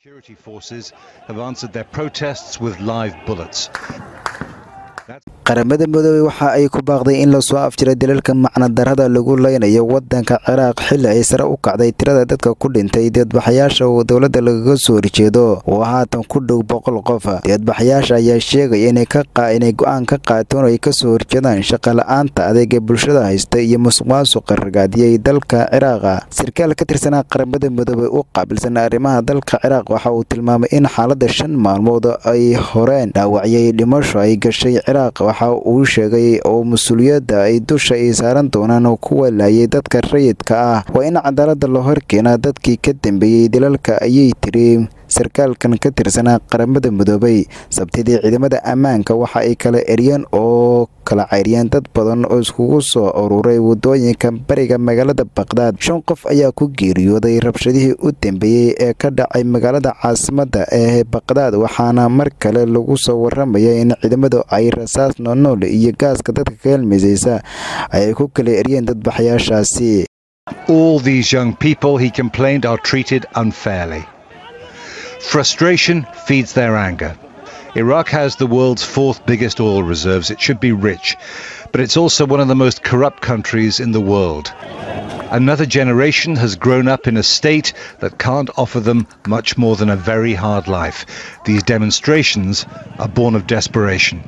Security forces have answered their protests with live bullets. qaramada midoobay waxa ay ku baaqday in la soo afjiro dilalka macnadarrada lagu leynayo wadanka Ciraaq xilli ay sare u kacday tirada dadka ku dhintay dibadbaxayaasha oo dawladda lagaga soo horjeedo oo haatan ku dhow 100 qof. Dibadbaxayaasha ayaa sheegay inay go'aan ka qaateen oo ay ka soo horjeedaan shaqo la'aanta adeega bulshada haysta iyo musuqmaasuqa ragaadiyay dalka Ciraaq. Sarkaal ka tirsan qaramada midoobay oo qaabilsan arrimaha dalka Ciraaq waxa uu tilmaamay in xaaladda 5 maalmood ay horeen dhaawacyay dhimasho ay gashay Ciraaq. waxa uu sheegay oo mas'uuliyadda ay dusha ay saaran doonaan kuwa laayay dadka rayidka ah waa in cadaaladda loo horkeenaa dadkii ka dambeeyay dilalka ayay tiri sarkaalkan ka tirsan qaramada midoobay. Sabtidii ciidamada ammaanka waxa ay kala eriyeen oo kala cayriyeen dad badan oo iskugu soo ururay wadooyinka bariga magaalada Baghdad. 5 qof ayaa ku geeriyooday rabshadihii u dambeeyay ee ka dhacay magaalada caasimadda ee Baghdad waxaana mar kale lagu soo warramay in ciidamadu ay rasaas nool iyo gaaska dadka ka helmaysa ay ku kala eriyeen dadbaxayaashaasi. All these young people, he complained, are treated unfairly. Frustration feeds their anger. Iraq has the world's 4th biggest oil reserves. It should be rich, but it's also one of the most corrupt countries in the world. Another generation has grown up in a state that can't offer them much more than a very hard life. These demonstrations are born of desperation.